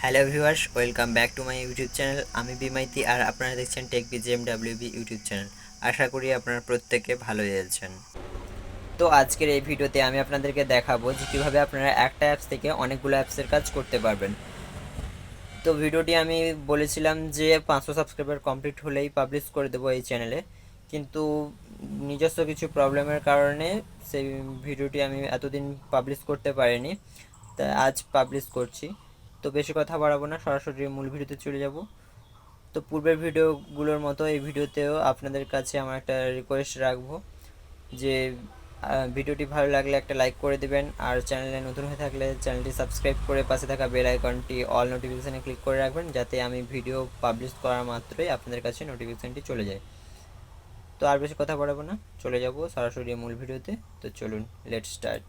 Hello viewers, welcome back to my YouTube channel. আমি বিমাইতি আর আপনারা দেখছেন টেক বিজিএমডব্লিউবি ইউটিউব চ্যানেল। আশা করি আপনারা প্রত্যেকে ভালোই আছেন। তো আজকের এই ভিডিওতে আমি আপনাদেরকে দেখাবো যে কীভাবে আপনারা একটা অ্যাপস থেকে অনেকগুলো অ্যাপসের কাজ করতে পারবেন। তো ভিডিওটি আমি বলেছিলাম যে 500 সাবস্ক্রাইবার কমপ্লিট হলেই পাবলিশ করে দেবো এই চ্যানেলে, কিন্তু নিজস্ব কিছু প্রবলেমের কারণে সেই ভিডিওটি আমি এতদিন পাবলিশ করতে পারিনি, তাই আজ পাবলিশ করছি। তো বেশি কথা বাড়াবো না, সরাসরি মূল ভিডিওতে চলে যাব। তো পূর্বের ভিডিওগুলোর মতো এই ভিডিওতেও আপনাদের কাছে আমার একটা রিকোয়েস্ট রাখবো যে ভিডিওটি ভালো লাগলে একটা লাইক করে দেবেন, আর চ্যানেলে নতুন হয়ে থাকলে চ্যানেলটি সাবস্ক্রাইব করে পাশে থাকা বেল আইকনটি অল নোটিফিকেশানে ক্লিক করে রাখবেন, যাতে আমি ভিডিও পাবলিশ করা মাত্রই আপনাদের কাছে নোটিফিকেশানটি চলে যায়। তো আর বেশি কথা বাড়াবো না, চলে যাব সরাসরি মূল ভিডিওতে। তো চলুন, লেটস স্টার্ট।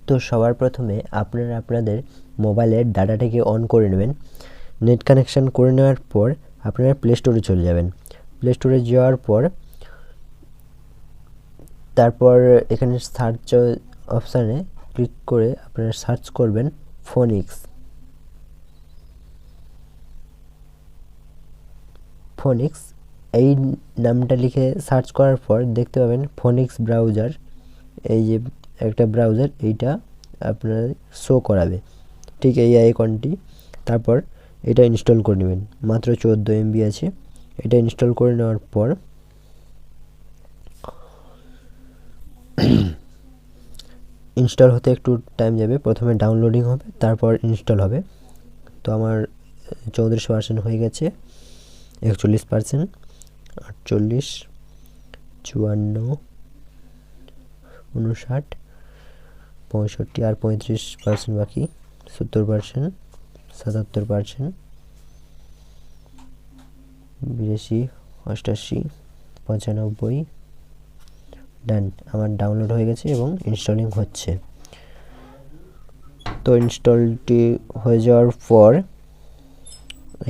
তো সবার প্রথমে আপনারা আপনাদের মোবাইলের ডাটাটাকে অন করে নেবেন। নেট কানেকশান করে নেওয়ার পর আপনারা প্লে স্টোরে চলে যাবেন। প্লে স্টোরে যাওয়ার পর তারপর এখানে সার্চ অপশানে ক্লিক করে আপনারা সার্চ করবেন ফোনিক্স। এই নামটা লিখে সার্চ করার পর দেখতে পাবেন ফোনিক্স ব্রাউজার, এই যে একটা ব্রাউজার, এইটা আপনার শো করাবে, ঠিক এই আইকনটি। তারপর এটা ইনস্টল করে নেবেন, মাত্র 14 MB আছে। এটা ইনস্টল করে নেওয়ার পর ইনস্টল হতে একটু টাইম যাবে, প্রথমে ডাউনলোডিং হবে, তারপর ইনস্টল হবে। তো আমার 34% হয়ে গেছে, 41%, 48, 54, 59, 65 আর 35% বাকি, 70%, 77%, 82, 88, 95। ডান, আমার ডাউনলোড হয়ে গেছে এবং ইনস্টলিং হচ্ছে। তো ইনস্টলটি হয়ে যাওয়ার পর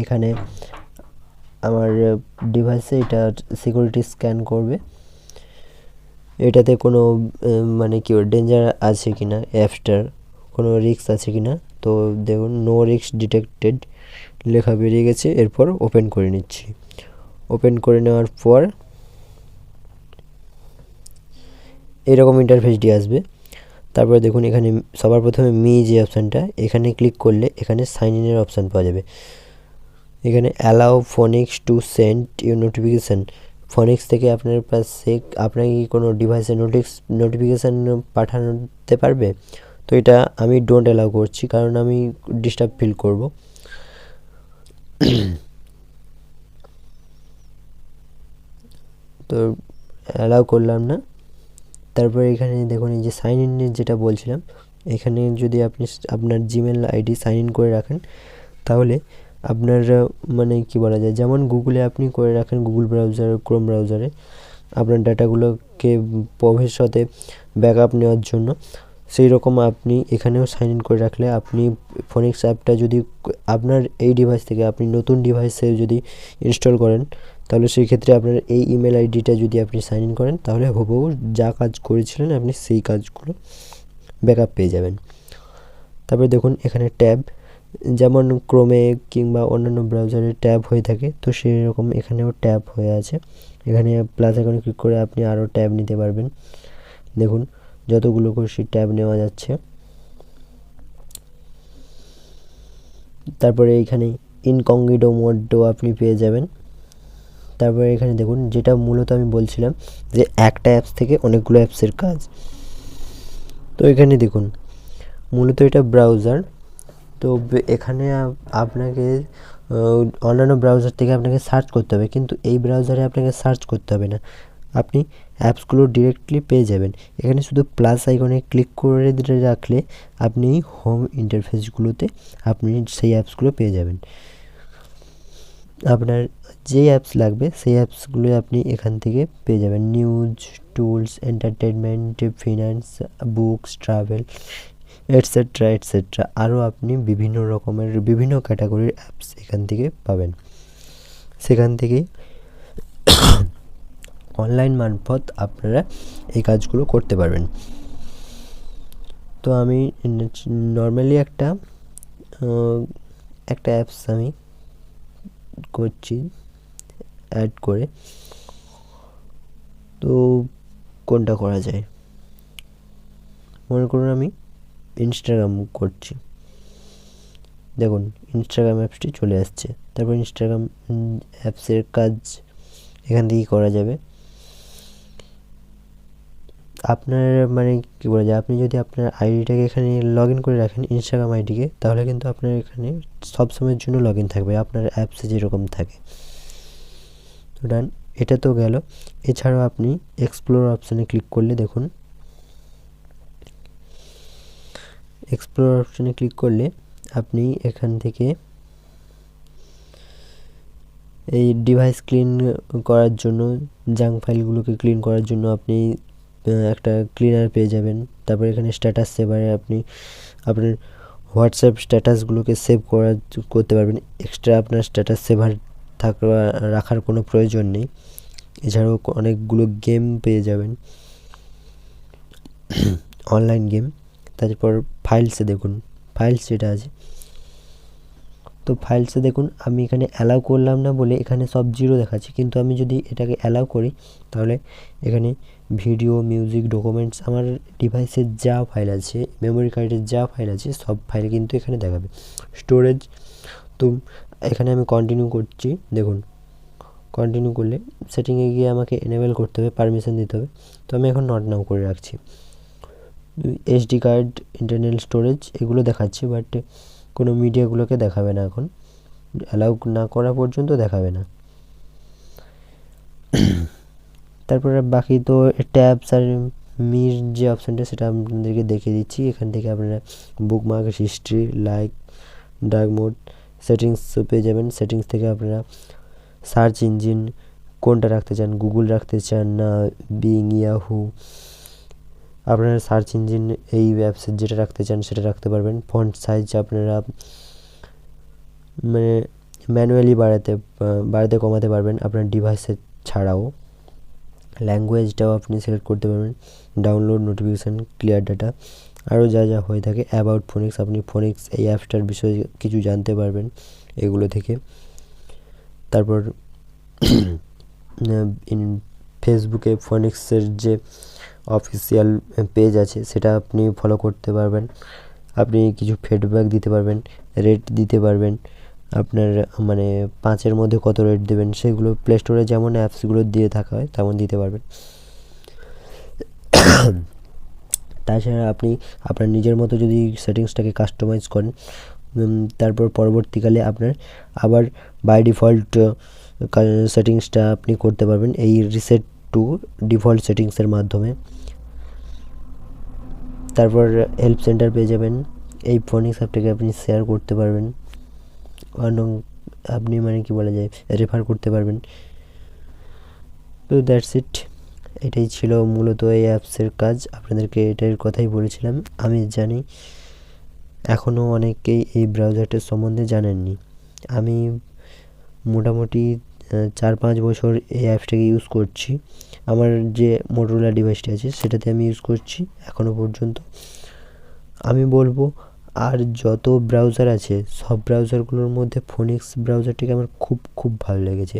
এখানে আমার ডিভাইসে এটা সিকিউরিটি স্ক্যান করবে, এটাতে কোনো মানে কি ডেঞ্জার আছে কি না, অ্যাপসটার কোনো রিস্ক আছে কি না। তো দেখুন, নো রিস্ক ডিটেক্টেড লেখা বেরিয়ে গেছে। এরপর ওপেন করে নিচ্ছি। ওপেন করে নেওয়ার পর এরকম ইন্টারফেসটি আসবে। তারপরে দেখুন, এখানে সবার প্রথমে যে অপশানটা, এখানে ক্লিক করলে এখানে সাইন ইনের অপশান পাওয়া যাবে। এখানে allow Phonics to send you notification, Phonics থেকে আপনার পাশে আপনাকে কি কোনো ডিভাইসে নোটিফিকেশান পাঠাতে পারবে। তো এটা আমি ডোন্ট অ্যালাউ করছি, কারণ আমি ডিস্টার্ব ফিল করব। তো অ্যালাউ করলাম না। তারপরে এখানে দেখুন, এই যে সাইন ইনের যেটা বলছিলাম, এখানে যদি আপনি আপনার জিমেল আইডি সাইন ইন করে রাখেন, তাহলে আপনার মানে কি বলা যায়, যেমন গুগলে আপনি করে রাখেন, গুগল ব্রাউজার, ক্রোম ব্রাউজারে আপনার ডাটাগুলোকে ভবিষ্যতে ব্যাকআপ নেওয়ার জন্য, সেই রকম আপনি এখানেও সাইন ইন করে রাখলে আপনি ফোনিক্স অ্যাপটা যদি আপনার এই ডিভাইস থেকে আপনি নতুন ডিভাইসে যদি ইনস্টল করেন, তাহলে সেই ক্ষেত্রে আপনার এই ইমেল আইডিটা যদি আপনি সাইন ইন করেন, তাহলে হুবহু যা কাজ করেছিলেন আপনি সেই কাজগুলো ব্যাকআপ পেয়ে যাবেন। তারপরে দেখুন, এখানে ট্যাব, যেমন ক্রোমে কিংবা অন্যান্য ব্রাউজারে ট্যাব হয়ে থাকে, তো সেই রকম এখানেও ট্যাব হয়ে আছে। এখানে প্লাস আইকনে ক্লিক করে আপনি আরও ট্যাব নিতে পারবেন। দেখুন, যতগুলো খুশি ট্যাব নেওয়া যাচ্ছে। তারপরে এইখানে ইনকগনিটো মোডও আপনি পেয়ে যাবেন। তারপরে এখানে দেখুন, যেটা মূলত আমি বলছিলাম যে একটা অ্যাপস থেকে অনেকগুলো অ্যাপসের কাজ। তো এখানে দেখুন, মূলত এটা ব্রাউজার। তো এখানে আপনাকে অন্যান্য ব্রাউজার থেকে আপনাকে সার্চ করতে হবে, কিন্তু এই ব্রাউজারে আপনাকে সার্চ করতে হবে না, আপনি অ্যাপসগুলো ডিরেক্টলি পেয়ে যাবেন। এখানে শুধু প্লাস আইকনে ক্লিক করে রাখলে আপনি হোম ইন্টারফেসগুলোতে আপনি সেই অ্যাপসগুলো পেয়ে যাবেন। আপনার যে অ্যাপস লাগবে সেই অ্যাপসগুলো আপনি এখান থেকে পেয়ে যাবেন। News, tools, entertainment, finance, books, travel, etcetera etcetera. আরও আপনি বিভিন্ন রকমের বিভিন্ন ক্যাটাগরির অ্যাপস এখান থেকে পাবেন। সেখান থেকে অনলাইন মারফত আপনারা এই কাজগুলো করতে পারবেন। তো আমি নর্মালি একটা অ্যাপস আমি করছি অ্যাড করে। তো কোনটা করা যায়, মনে করুন আমি ইনস্টাগ্রাম করছি। দেখুন ইনস্টাগ্রাম অ্যাপসটি চলে আসছে। তারপর ইনস্টাগ্রাম অ্যাপসের কাজ এখান থেকেই করা যাবে। আপনার মানে কী বলা যায়, আপনি যদি আপনার আইডিটাকে এখানে লগ ইন করে রাখেন ইনস্টাগ্রাম আইডিকে, তাহলে কিন্তু আপনার এখানে সবসময়ের জন্য লগ ইন থাকবে আপনার অ্যাপসে যেরকম থাকে। তো ডান, এটা তো গেল। এছাড়াও আপনি এক্সপ্লোর অপশানে ক্লিক করলে দেখুন, এক্সপ্লোর অপশানে ক্লিক করলে আপনি এখান থেকে এই ডিভাইস ক্লিন করার জন্য, জাঙ্ক ফাইলগুলোকে ক্লিন করার জন্য আপনি একটা ক্লিনার পেয়ে যাবেন। তারপর এখানে স্ট্যাটাস সেভারে আপনি আপনার হোয়াটসঅ্যাপ স্ট্যাটাসগুলোকে সেভ করতে পারবেন। এক্সট্রা আপনার স্ট্যাটাস সেভার রাখার কোনো প্রয়োজন নেই। এছাড়াও অনেকগুলো গেম পেয়ে যাবেন, অনলাইন গেম। তারপর ফাইলসে দেখুন, ফাইলস যেটা আছে, তো ফাইলসে দেখুন আমি এখানে অ্যালাউ করলাম না বলে এখানে সব জিরো দেখাচ্ছে, কিন্তু আমি যদি এটাকে অ্যালাউ করি তাহলে এখানে ভিডিও, মিউজিক, ডকুমেন্টস, আমার ডিভাইসের যা ফাইল আছে, মেমোরি কার্ডের যা ফাইল আছে সব ফাইল কিন্তু এখানে দেখাবে। স্টোরেজ, তো এখানে আমি কন্টিনিউ করছি। দেখুন কন্টিনিউ করলে সেটিংয়ে গিয়ে আমাকে এনেবেল করতে হবে, পারমিশন দিতে হবে। তো আমি এখন নট নাও করে রাখছি। এসডি কার্ড, ইন্টারনাল স্টোরেজ এগুলো দেখাচ্ছে, বাট কোনো মিডিয়াগুলোকে দেখাবে না, এখন অ্যালাউ না করা পর্যন্ত দেখাবে না। তারপরে বাকি তো ট্যাবস আর মির যে অপশানটা সেটা আপনাদেরকে দেখিয়ে দিচ্ছি। এখান থেকে আপনারা bookmark, history, like, dark mode, settings পেয়ে যাবেন। সেটিংস থেকে আপনারা সার্চ ইঞ্জিন কোনটা রাখতে চান, গুগল রাখতে চান না বিং, ইয়াহু, আপনারা সার্চ ইঞ্জিন এই অ্যাপসের যেটা রাখতে চান সেটা রাখতে পারবেন। ফন্ট সাইজ আপনারা মানে ম্যানুয়ালি বাড়াতে কমাতে পারবেন আপনার ডিভাইসের ছাড়াও। ল্যাঙ্গুয়েজটাও আপনি সিলেক্ট করতে পারবেন। ডাউনলোড, নোটিফিকেশান, ক্লিয়ার ডাটা, আরও যা যা হয়ে থাকে। অ্যাবাউট ফোনিক্স, আপনি ফোনিক্স এই অ্যাপসটার বিষয়ে কিছু জানতে পারবেন এগুলো থেকে। তারপর ফেসবুকে ফোনিক্সের যে অফিসিয়াল পেজ আছে সেটা আপনি ফলো করতে পারবেন। আপনি কিছু ফিডব্যাক দিতে পারবেন, রেট দিতে পারবেন। আপনার মানে 5-এর মধ্যে কত রেট দেবেন সেগুলো প্লে স্টোরে যেমন অ্যাপসগুলো দিয়ে থাকা হয় তেমন দিতে পারবেন। তাছাড়া আপনি আপনার নিজের মতো যদি সেটিংসটাকে কাস্টমাইজ করেন, তারপর পরবর্তীকালে আপনার আবার বাই ডিফল্ট সেটিংসটা আপনি করতে পারবেন এই রিসেট টু ডিফল্ট সেটিংসের মাধ্যমে। তারপর হেল্প সেন্টার পেয়ে যাবেন। এই ফোনিক্স অ্যাপটাকে আপনি শেয়ার করতে পারবেন, আপনি মানে কি বলা যায় রেফার করতে পারবেন। তো দ্যাটস ইট, এটাই ছিল মূলত এই অ্যাপসের কাজ। আপনাদেরকে এটার কথাই বলেছিলাম। আমি জানি এখনও অনেকেই এই ব্রাউজারটার সম্বন্ধে জানেননি। আমি মোটামুটি 4-5 বছর এই অ্যাপসটাকে ইউজ করছি। আমার যে মোটোরোলা ডিভাইসটি আছে সেটাতে আমি ইউজ করছি এখনও পর্যন্ত। আমি বলবো আর যত ব্রাউজার আছে সব ব্রাউজারগুলোর মধ্যে ফোনিক্স ব্রাউজারটিকে আমার খুব ভালো লেগেছে।